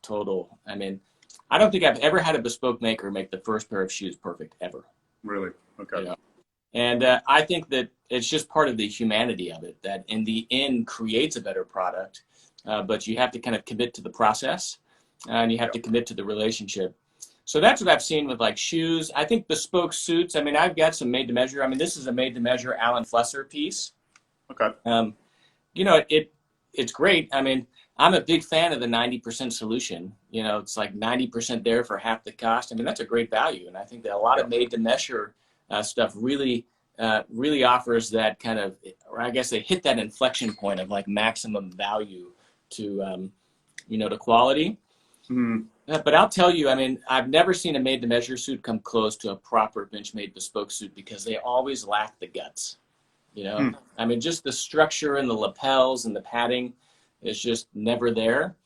total, I don't think I've ever had a Bespoke maker make the first pair of shoes perfect, ever. Really? Okay. And I think that it's just part of the humanity of it, that in the end creates a better product, but you have to kind of commit to the process, and you have to commit to the relationship. So that's what I've seen with like shoes. I think Bespoke suits, I've got some made to measure. This is a made to measure Alan Flesser piece. Okay. It's great. I'm a big fan of the 90% solution. It's like 90% there for half the cost. That's a great value. And I think that a lot of made to measure stuff really offers that kind of, or I guess they hit that inflection point of like maximum value to, to quality. Mm. But I'll tell you, I've never seen a made to measure suit come close to a proper Benchmade Bespoke suit because they always lack the guts. you know? I mean, just the structure and the lapels and the padding is just never there.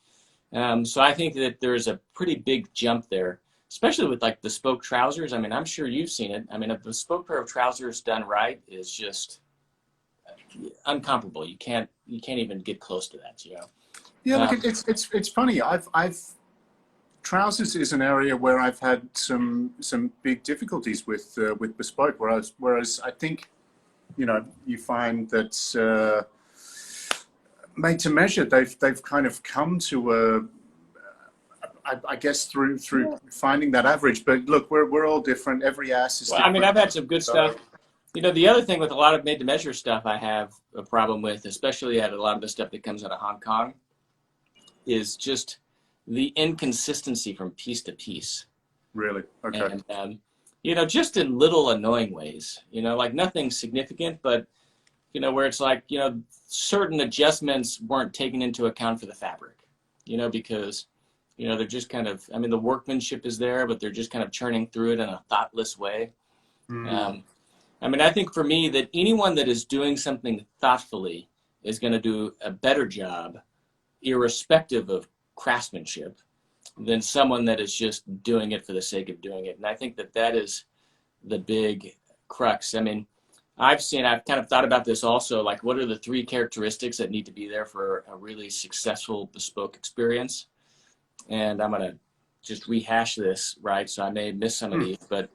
So I think that there's a pretty big jump there, especially with like bespoke trousers. I mean, I'm sure you've seen it. I mean, a bespoke pair of trousers done right is just incomparable. You can't even get close to that, you know? Yeah, look, it's funny. I've trousers is an area where I've had some big difficulties with bespoke. Whereas I think, you know, you find that made to measure, they've kind of come to I guess through finding that average. But look, we're all different. Every ass is Well, different. I mean, I've had some good stuff. You know, the other thing with a lot of made to measure stuff I have a problem with, especially at a lot of the stuff that comes out of Hong Kong, is just the inconsistency from piece to piece. Really? Okay. And, you know, just in little annoying ways, you know, like nothing significant, but, you know, where it's like, you know, certain adjustments weren't taken into account for the fabric, you know, because, you know, they're just kind of, I mean, the workmanship is there, but they're just kind of churning through it in a thoughtless way. I mean, I think for me that anyone that is doing something thoughtfully is going to do a better job, irrespective of craftsmanship, than someone that is just doing it for the sake of doing it. And I think that that is the big crux. I mean, I've kind of thought about this also, like what are the 3 characteristics that need to be there for a really successful bespoke experience? And I'm going to just rehash this, right? So I may miss some of these, but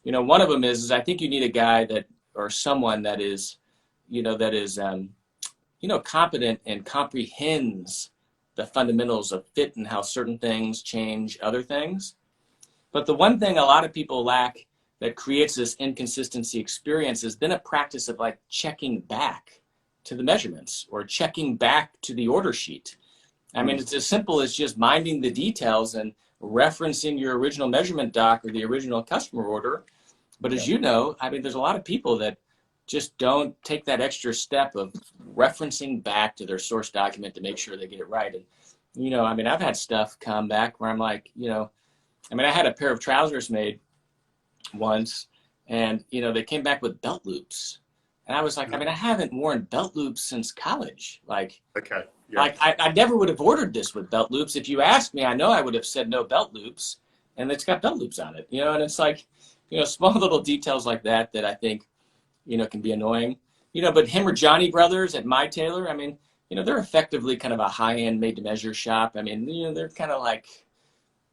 you know, one of them is I think you need a guy that, or someone that is, you know, competent and comprehends the fundamentals of fit and how certain things change other things. But the one thing a lot of people lack that creates this inconsistency experience is then a practice of like checking back to the measurements or checking back to the order sheet. I mean, it's as simple as just minding the details and referencing your original measurement doc or the original customer order. But as you know, I mean, there's a lot of people that just don't take that extra step of referencing back to their source document to make sure they get it right. And, you know, I mean, I've had stuff come back where I'm like, you know, I mean, I had a pair of trousers made once and, you know, they came back with belt loops. And I was like, I mean, I haven't worn belt loops since college. Like, Okay. Yeah. like I never would have ordered this with belt loops. If you asked me, I know I would have said no belt loops, and it's got belt loops on it, you know, and it's like, you know, small little details like that I think, you know, can be annoying, you know, but him or Johnny Brothers at My Tailor, I mean, you know, they're effectively kind of a high-end made-to-measure shop. I mean, you know, they're kind of like,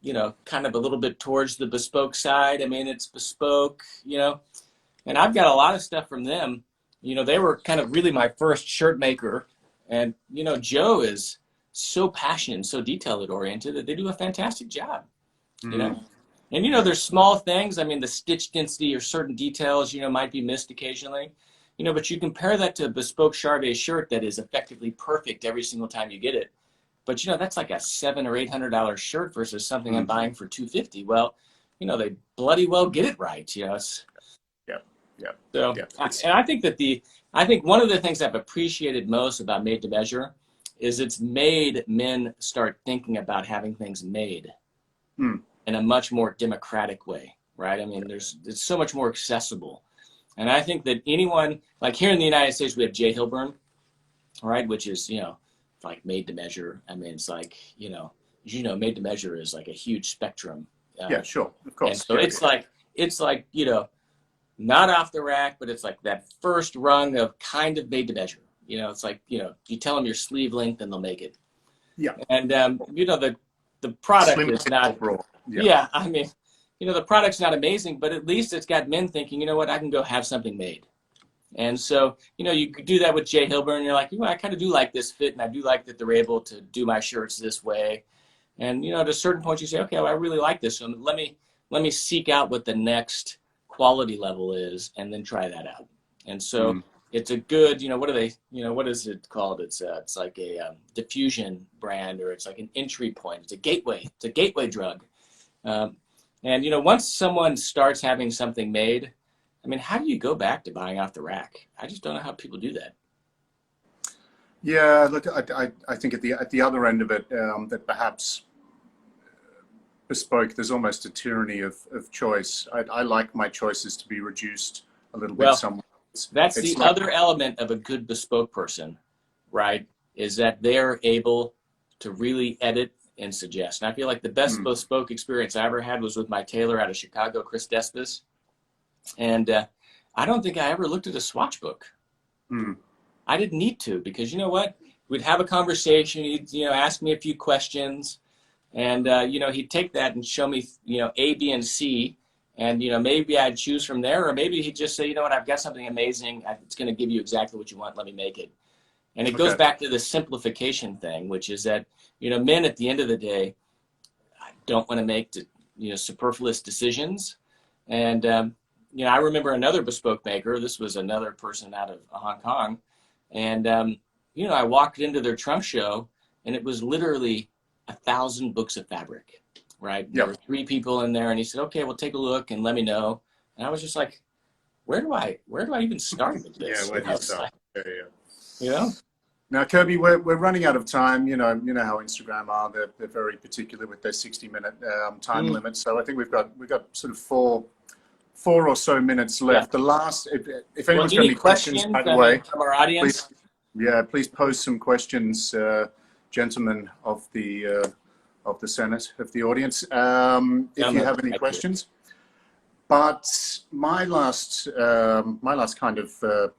you know, kind of a little bit towards the bespoke side. I mean, it's bespoke, you know, and I've got a lot of stuff from them. You know, they were kind of really my first shirt maker. And, you know, Joe is so passionate and so detail-oriented that they do a fantastic job, you know. And, you know, there's small things. I mean, the stitch density or certain details, you know, might be missed occasionally, you know, but you compare that to a bespoke Charvet shirt that is effectively perfect every single time you get it. But, you know, that's like a $700 or $800 shirt versus something I'm buying for $250. Well, you know, they bloody well get it right. You know, it's. Yeah. So, Yeah. and I think that I think one of the things I've appreciated most about Made to Measure is it's made men start thinking about having things made in a much more democratic way, right? I mean, it's so much more accessible. And I think that anyone, like here in the United States, we have J. Hilburn, right, which is, you know, like made to measure. I mean, it's like, you know, made to measure is like a huge spectrum. Yeah, sure, of course. And so it's like, you know, not off the rack, but it's like that first rung of kind of made to measure. You know, it's like, you know, you tell them your sleeve length and they'll make it. Yeah. And, you know, the product is not, yeah, I mean, you know, the product's not amazing, but at least it's got men thinking, you know what, I can go have something made. And so, you know, you could do that with J. Hilburn. And you're like, you know, I kind of do like this fit, and I do like that they're able to do my shirts this way. And, you know, at a certain point you say, okay, well, I really like this. So let me seek out what the next quality level is and then try that out. And so it's a good, you know, what is it called? It's like a diffusion brand, or it's like an entry point. It's a gateway drug. And, you know, once someone starts having something made, I mean, how do you go back to buying off the rack? I just don't know how people do that. Yeah, look, I think at the other end of it, that perhaps bespoke, there's almost a tyranny of choice. I like my choices to be reduced a little bit somewhere. That's it's the other element of a good bespoke person, right? Is that they're able to really edit and suggest. And I feel like the best bespoke experience I ever had was with my tailor out of Chicago, Chris Despis. And I don't think I ever looked at a swatch book. I didn't need to, because you know what? We'd have a conversation. He'd, ask me a few questions, and he'd take that and show me, A, B, and C, and maybe I'd choose from there, or maybe he'd just say, you know what, I've got something amazing. It's going to give you exactly what you want. Let me make it. And it goes back to the simplification thing, which is that men at the end of the day don't want to make superfluous decisions. And I remember another bespoke maker. This was another person out of Hong Kong. And, I walked into their trunk show, and it was literally 1,000 books of fabric, right? Yep. There were 3 people in there, and he said, okay, well, take a look and let me know. And I was just like, where do I even start with this? Yeah, where do you start? Now, Kirby, we're running out of time. You know how Instagram are. They're very particular with their 60-minute time limit. So I think we've got sort of four or so minutes left. Yeah. The last, if anyone's got any questions, by the way, from our audience, please pose some questions, gentlemen of the Senate, of the audience, if you have any questions. But my last kind of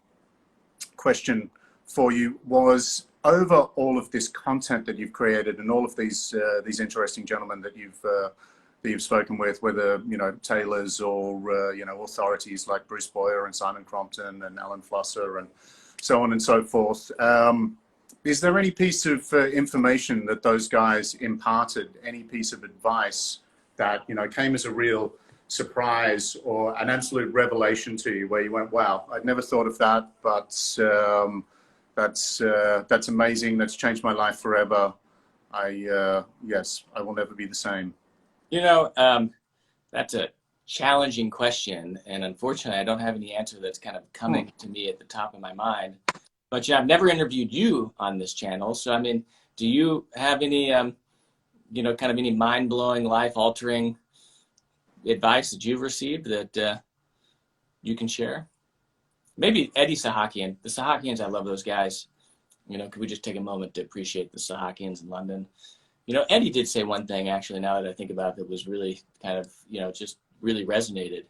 question for you was, over all of this content that you've created and all of these interesting gentlemen that you've spoken with, whether tailors or authorities like Bruce Boyer and Simon Crompton and Alan Flusser and so on and so forth, is there any piece of information that those guys imparted, any piece of advice that came as a real surprise or an absolute revelation to you, where you went, wow, I'd never thought of that, but that's amazing. That's changed my life forever. Yes, I will never be the same. That's a challenging question, and unfortunately, I don't have any answer that's kind of coming to me at the top of my mind. But I've never interviewed you on this channel, so I mean, do you have any, kind of any mind-blowing, life-altering advice that you've received that you can share? Maybe Eddie Sahakian. The Sahakians, I love those guys. Could we just take a moment to appreciate the Sahakians in London? Eddie did say one thing, actually, now that I think about it, that was really kind of, just really resonated,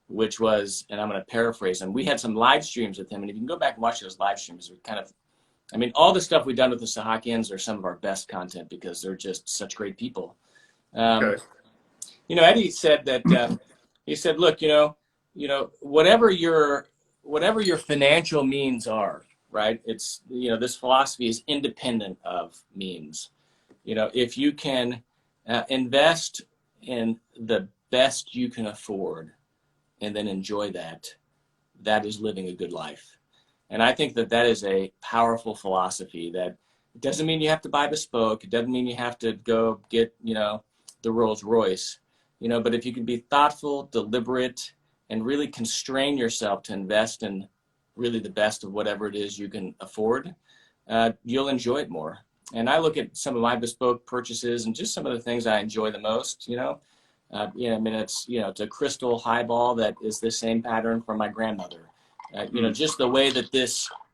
which was, and I'm going to paraphrase him, we had some live streams with him, and if you can go back and watch those live streams, we kind of, all the stuff we've done with the Sahakians are some of our best content, because they're just such great people. Eddie said that, he said, look, whatever your financial means are, right? It's, this philosophy is independent of means. If you can invest in the best you can afford and then enjoy that, that is living a good life. And I think that that is a powerful philosophy. That it doesn't mean you have to buy bespoke. It doesn't mean you have to go get, the Rolls Royce, but if you can be thoughtful, deliberate, and really constrain yourself to invest in really the best of whatever it is you can afford, you'll enjoy it more. And I look at some of my bespoke purchases and just some of the things I enjoy the most, it's a crystal highball that is the same pattern from my grandmother. Just the way that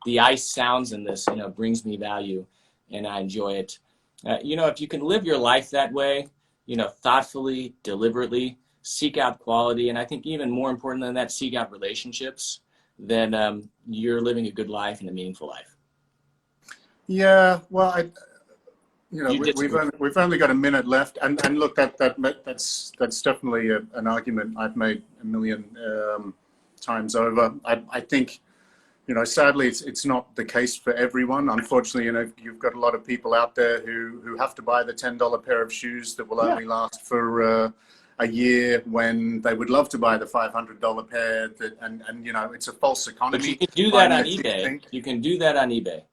the ice sounds in this, brings me value, and I enjoy it. If you can live your life that way, thoughtfully, deliberately, seek out quality, and I think even more important than that, seek out relationships, then you're living a good life and a meaningful life. Yeah, well, we've only got a minute left, and look, that's definitely an argument I've made a million times over. I think, sadly, it's not the case for everyone. Unfortunately, you've got a lot of people out there who have to buy the $10 pair of shoes that will only last for a year, when they would love to buy the $500 pair. And it's a false economy. But you can do that on eBay. You can do that on eBay.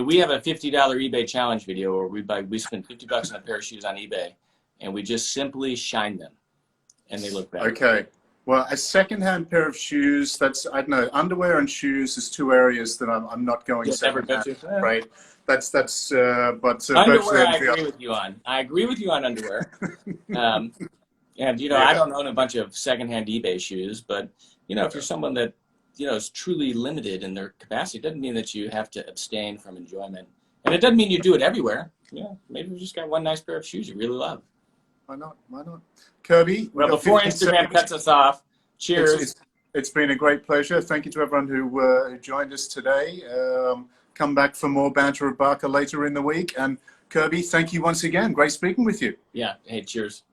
We have a $50 eBay challenge video where we spend $50 on a pair of shoes on eBay, and we just simply shine them, and they look better. Okay. Well, a secondhand pair of shoes, I don't know, underwear and shoes is 2 areas that I'm not going secondhand, right? But underwear, I agree with you on. I agree with you on underwear. I don't own a bunch of secondhand eBay shoes, but if you're someone that is truly limited in their capacity, it doesn't mean that you have to abstain from enjoyment. And it doesn't mean you do it everywhere. Maybe you just got one nice pair of shoes you really love. Why not? Why not? Kirby, well, before Instagram cuts us off, cheers. It's been a great pleasure. Thank you to everyone who joined us today. Come back for more banter with Barker later in the week. And Kirby, thank you once again. Great speaking with you. Yeah. Hey, cheers.